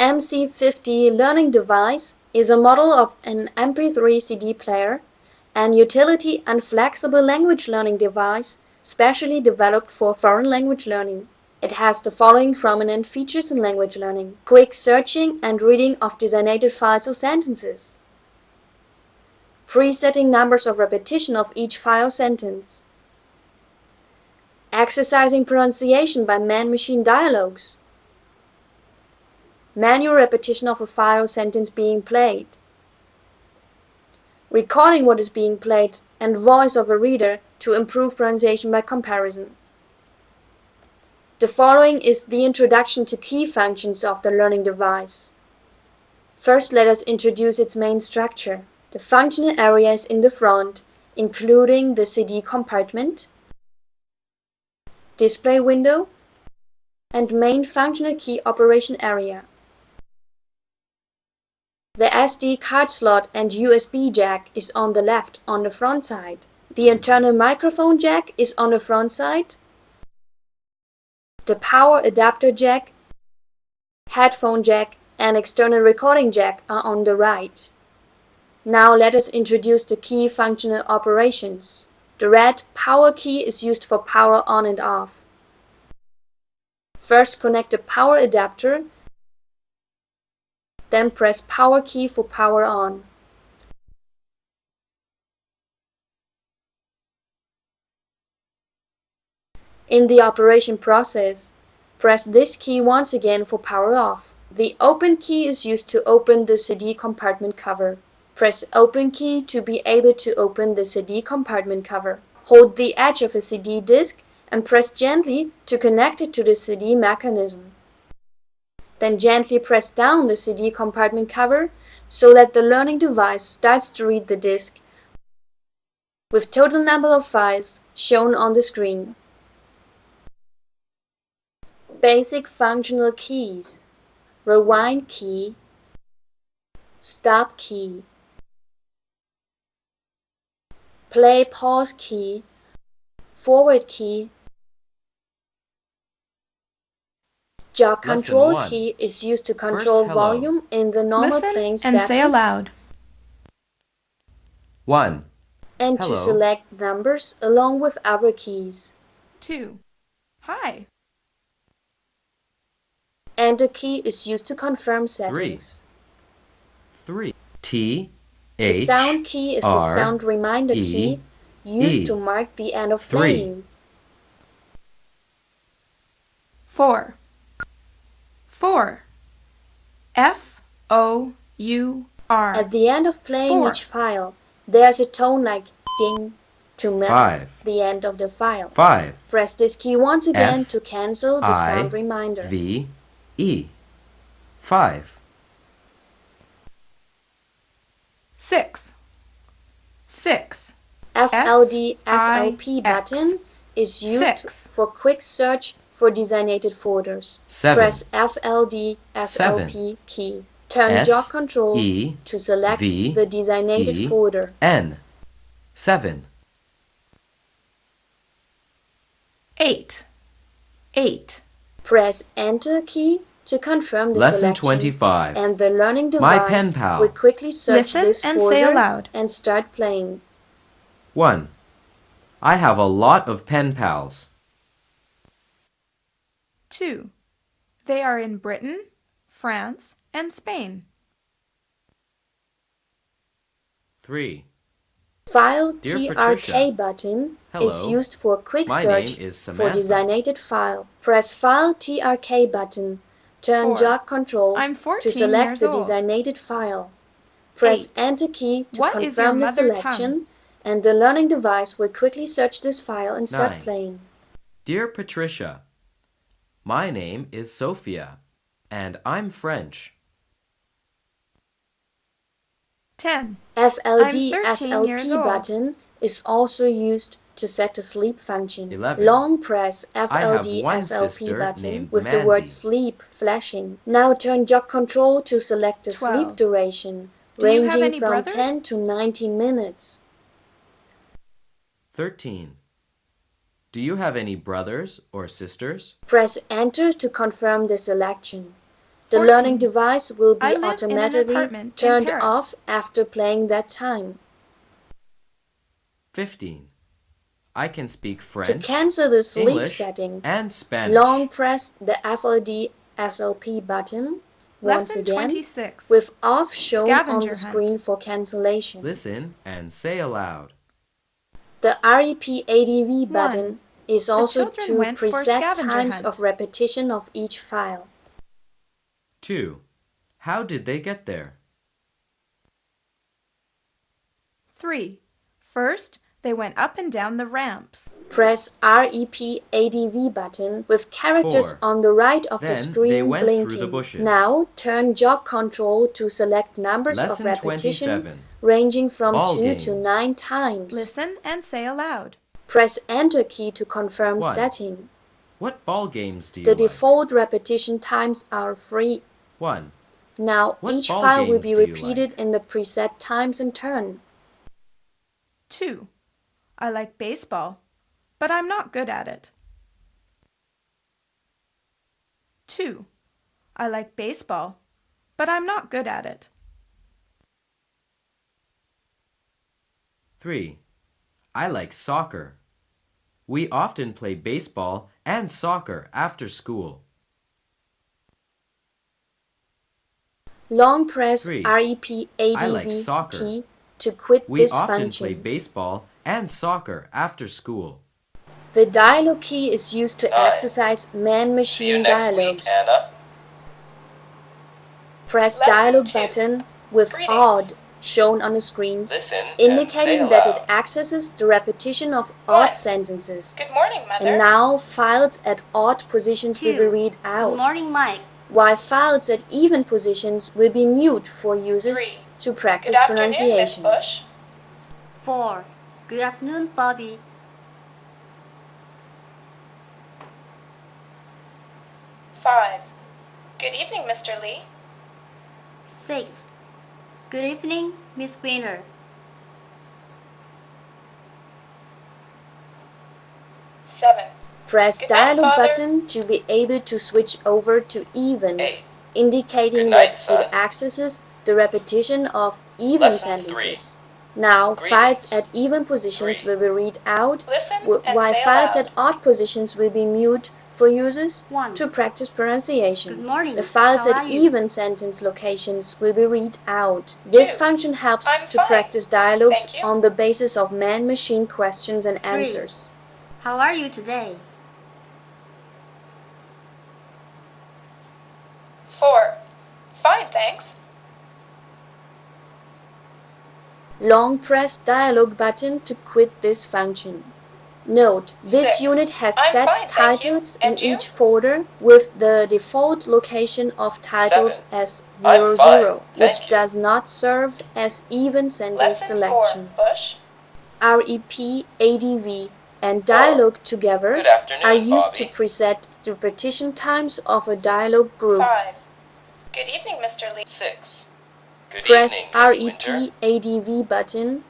MC50 learning device is a model of an MP3 CD player, an utility and flexible language learning device specially developed for foreign language learning. It has the following prominent features in language learning: quick searching and reading of designated files or sentences, presetting numbers of repetition of each file or sentence, exercising pronunciation by man-machine dialogues, manual repetition of a file or sentence being played, recording what is being played and voice of a reader to improve pronunciation by comparison. The following is the introduction to key functions of the learning device. First, let us introduce its main structure. The functional areas in the front, including the CD compartment, display window, and main functional key operation area. The SD card slot and USB jack is on the left on the front side. The internal microphone jack is on the front side. The power adapter jack, headphone jack, and external recording jack are on the right. Now let us introduce the key functional operations. The red power key is used for power on and off. First, connect the power adapter, then press power key for power on. In the operation process, press this key once again for power off. The open key is used to open the CD compartment cover. Press open key to be able to open the CD compartment cover. Hold the edge of a CD disc and press gently to connect it to the CD mechanism. Then gently press down the CD compartment cover so that the learning device starts to read the disc with total number of files shown on the screen. Basic functional keys: rewind key, stop key, play pause key, forward key. Jog control key is used to control volume in the normal playing status. Listen and say aloud. 1. And Hello. to select numbers along with other keys. 2. Hi. Enter key is used to confirm settings. 3. T, The H, sound key is the R, sound reminder E, key used E. to mark the end of 3. playing. 4. 4. F-O-U-R. At the end of playing 4. each file, there's a tone like ding to mark 5. the end of the file. 5. Press this key once again F, to cancel the I, sound reminder. V, E. 5. 6. 6. FLD SLP S-I-X. button is used 6. for quick search for designated folders. 7. Press FLD SLP key. Turn jog control E, to select V, the designated E, folder. N. 7. 8. 8. Press Enter key to confirm the Lesson selection, 25. and the learning My device pen pal. will quickly search Listen this and say folder aloud. and start playing. 1. I have a lot of pen pals. 2. They are in Britain, France, and Spain. 3. File Dear TRK Patricia. button Hello. is used for quick My search name is for Samantha. designated file. Press File TRK button. Turn 4. jog control I'm 14 to select years the old. designated file. Press 8. Enter key to What is your confirm the mother selection, tongue? and the learning device will quickly search this file and start 9. playing. Dear Patricia, my name is Sophia, and I'm French. 10. FLD I'm 13 years SLP old. button is also used to set the sleep function. 11. Long press I have FLD one SLP sister button named with the word Mandy. sleep flashing. Now turn jog control to select the 12. sleep duration, Do you have ranging any from brothers? 10 to 90 minutes. 13. Do you have any brothers or sisters? Press Enter to confirm the selection. The 14. learning device will I be live in an automatically apartment in turned Paris. off after playing that time. 15. I can speak To French, cancel the sleep English, setting, and Spanish. long press the FOD SLP button once Lesson again, 26. with off shown on Scavenger the hunt. screen for cancellation. Listen and say aloud. The REP ADV 1. button is The also children to went for preset scavenger times hunt. of repetition of each file. 2. How did they get there? 3. First, they went up and down the ramps. Press REP ADV button with characters 4. on the right of the Then they screen went through blinking. the bushes. Now turn jog control to select numbers of Lesson repetition 27. ranging from Ball 2 to games. 9 times. Listen and say aloud. Press Enter key to confirm 1. setting. What ball games do you The like? default repetition times are free. 1. Now What each ball file will games be do you repeated like? in the preset times in turn. 2. I like baseball, but I'm not good at it. 2. I like baseball, but I'm not good at it. 3. I like soccer. We often play baseball and soccer after school. Long press 3. REP I like ADV soccer. key to quit We this often play function. baseball and soccer after school. The dialog key is used to 9. exercise man-machine dialogues. Anna. Press Lesson dialog 2. button with Greetings. odd shown on the screen, Listen indicating that it accesses the repetition of odd sentences. Good morning, Mother. And now files at odd positions will be 2. read Good out, morning, Mike. while files at even positions will be mute for users 3. to practice Good afternoon, Miss pronunciation. Bush. 4. Good afternoon, Bobby. 5. Good evening, Mr. Lee. 6. Good evening, Miss Winner. 7. Press Good night, dialog Father. button to be able to switch over to even, 8. indicating Good night, that son. it accesses the repetition of even Lesson sentences. Now, Greetings. files at even positions 3. will be read out, Listen while files at odd positions will be mute for users 1. to practice pronunciation. Good morning. The files How at are you? even sentence locations will be read out. This 2. function helps I'm to fine. practice dialogues Thank you. on the basis of man-machine questions and 3. answers. How are you today? 4. Fine, thanks. Long press dialog button to quit this function. Note, this 6. unit has I'm set fine, thank you. titles And in you? each folder with the default location of titles 7. as I'm 00, fine, which thank you. does not serve as even sentence Lesson selection. 4. Bush. REP, ADV, and 4. dialog together Good afternoon, are used to Bobby. preset the repetition times of a dialog group. 5. Good evening, Mr. Lee. 6. Good Press evening, Miss Winter. REP, ADV button,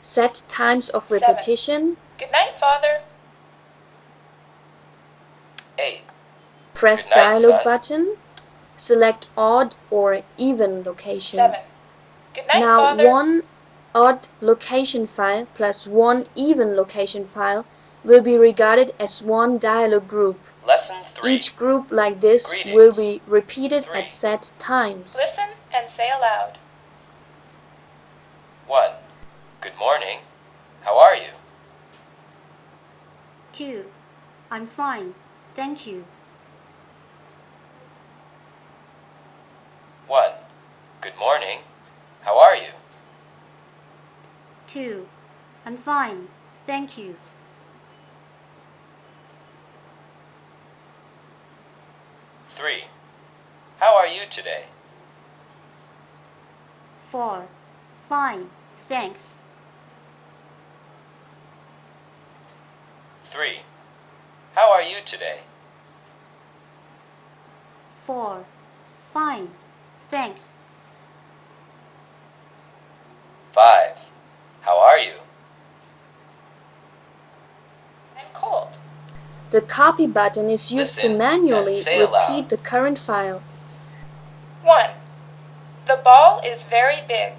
set times of 7. repetition, Good night, Father. 8. press Good night, dialog son. button, select odd or even location. 7. Good night, Now Father. one odd location file plus one even location file will be regarded as one dialog group. Lesson 3. Each group like this Greetings. will be repeated 3. at set times. Listen and say aloud. 1. Good morning. How are you? 2. I'm fine. Thank you. 1. Good morning. How are you? 2. I'm fine. Thank you. 3. How are you today? 4. Fine. Thanks. 3. How are you today? 4. Fine. Thanks. 5. How are you? I'm cold. The copy button is used Listen to manually and say repeat aloud. the current file. ball is very big.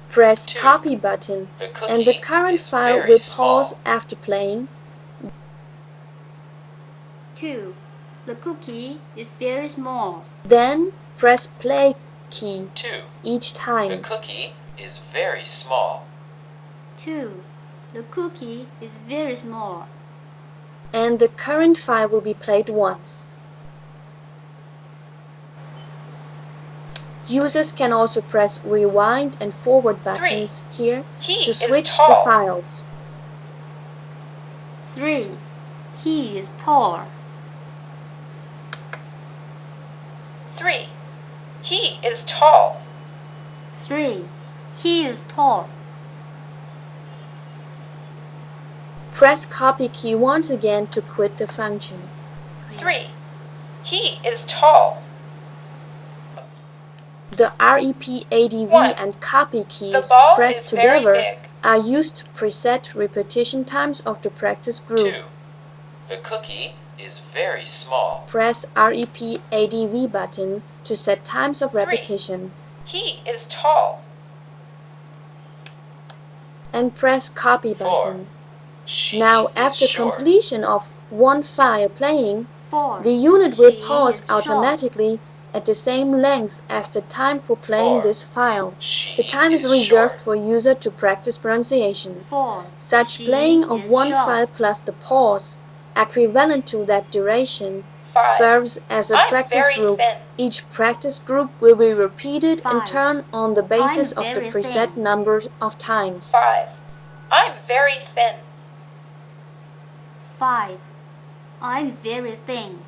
Press 2. copy button The cookie and the current is file very will pause small. after playing. 2. The cookie is very small. Then press play key 2. each The time. cookie is very small. 2. The cookie is very small. And the current file will be played once. Users can also press rewind and forward buttons here He to is switch the tall. files. 3. He is tall. 3. He is tall. 3. He is tall. Press copy key once again to quit the function. 3. He is tall. The REP, ADV, 1. and copy The keys ball pressed is very together big. are used to preset repetition times of the practice group. 2. The cookie is very small. Press REP, ADV button to set times of 3. repetition He is tall. and press copy 4. button. She Now, is after short. completion of one file playing, 4. the unit will She pause is short. automatically at the same length as the time for playing 4. this file. She The time is is reserved short. for user to practice pronunciation. 4. Such She playing of is one short. file plus the pause, equivalent to that duration, 5. serves as a I'm practice very group. thin. Each practice group will be repeated in 5. turn on the basis I'm of the very preset thin. number of times. 5. I'm very thin. 5. I'm very thin.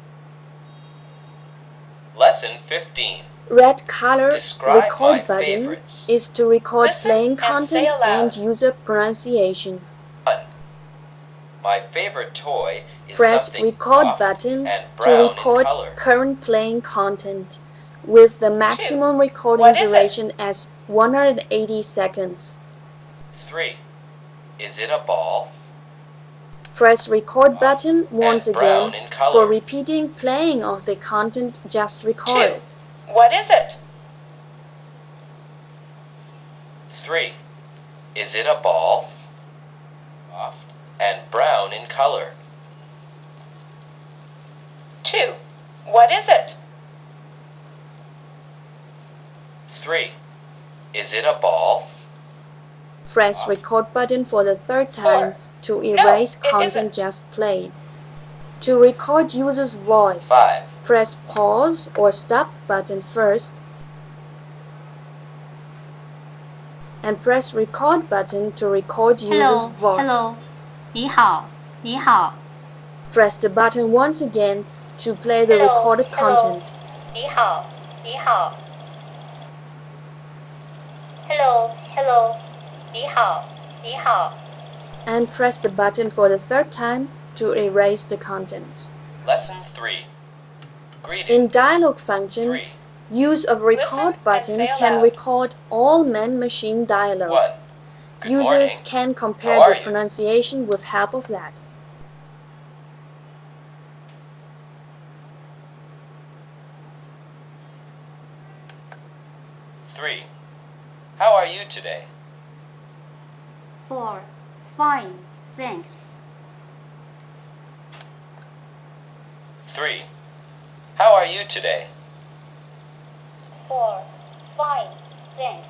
Lesson 15. Red color Describe my record button favorites. is to record Listen playing and say content aloud. and user pronunciation. 1. My favorite toy is Press something record soft button and to brown record in color. current playing content, with the maximum recording What is it? duration as 180 seconds. 3. Is it a ball? Press record button once brown again in color. for repeating playing of the content just recorded. What is it? 3. Is it a ball? Soft and brown in color. 2. What is it? 3. Is it a ball? Press record button for the third time 4. to erase it content isn't. just played. To record user's voice, 5. press pause or stop button first and press record button to record user's Hello, voice. hello. 你好，你好。 Press the button once again to play the Hello, recorded hello. content. 你好，你好。Hello, hello. 你好，你好。 And press the button for the third time to erase the content. Lesson 3. Greetings. In dialog function, 3. use of record and button say can aloud. record all man-machine dialogue. 1. Good Users morning. can compare How are the you? pronunciation with help of that. 3. How are you today? 4. Fine, thanks. 3. How are you today? 4. Fine, thanks.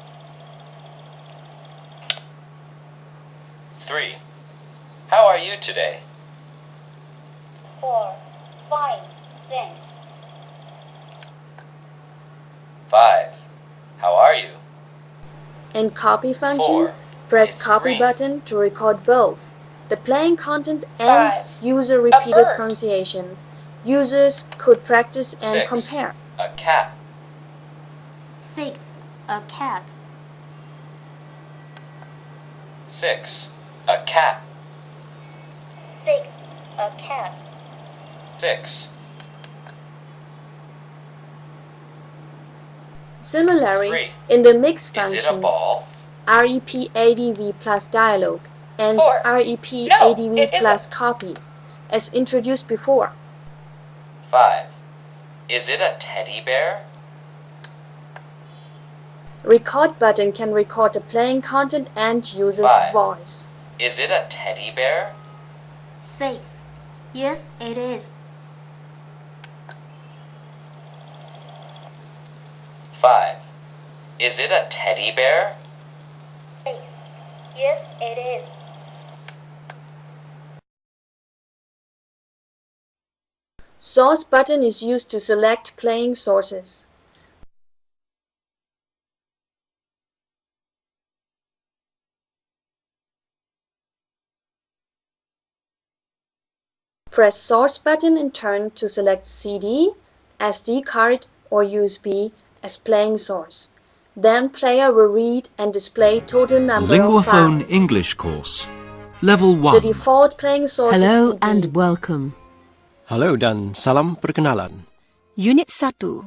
3. How are you today? 4. Fine, thanks. 5. How are you? In copy function, 4. press It's copy green. button to record both the playing content and 5. user repeated bird. pronunciation. Users could practice and 6. compare. A cat. 6. A cat. 6. A cat. 6. A cat. 6. Similarly, 3. in the mix Is it a function, ball? REP-ADV plus dialogue and 4. REP-ADV it plus isn't. copy, as introduced before. 5. Is it a teddy bear? Record button can record the playing content and user's 5. voice. Is it a teddy bear? 6. Yes, it is. 5. Is it a teddy bear? 6. Yes, it is. Source button is used to select playing sources. Press Source button in turn to select CD, SD card, or USB as playing source. Then player will read and display total number of Linguaphone files. English course. Level The 1. default playing source Hello is CD. and welcome. Halo dan salam perkenalan. Unit 1.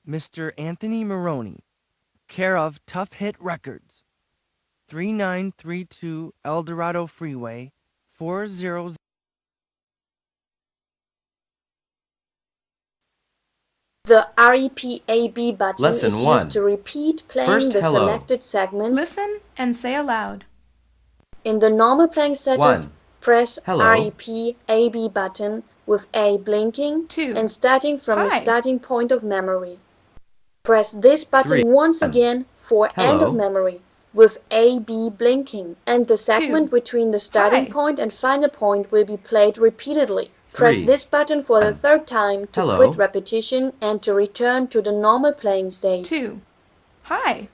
Mr. Anthony Maroney, care of Tough Hit Records, 3932 El Dorado Freeway, 400. The REP-AB button Lesson is 1. used to repeat playing First, the hello. selected segments. Listen and say aloud. In the normal playing status, 1. press Hello. REP-AB button with A blinking 2. and starting from the Hi. starting point of memory. Press this button 3. once again for end of Hello. memory with AB blinking, and the segment between the starting Hi. point and final point will be played repeatedly. Press 3. this button for the third time to Hello. quit repetition and to return to the normal playing state. 2. Hi.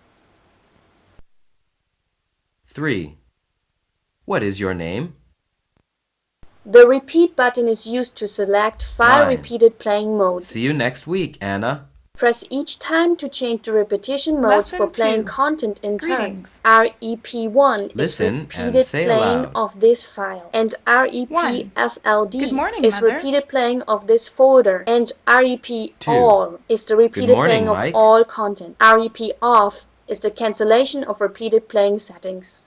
3. What is your name? The repeat button is used to select file 9. repeated playing mode. See you next week, Anna. Press each time to change the repetition modes Lesson for playing 2. content in Greetings. turn. REP1 is Listen and repeated say playing aloud. of this file, and 1. REPFLD Good morning, is Mother. repeated playing of this folder, and REP 2. all is the repeated morning, playing of Mike. all content. REP off is the cancellation of repeated playing settings.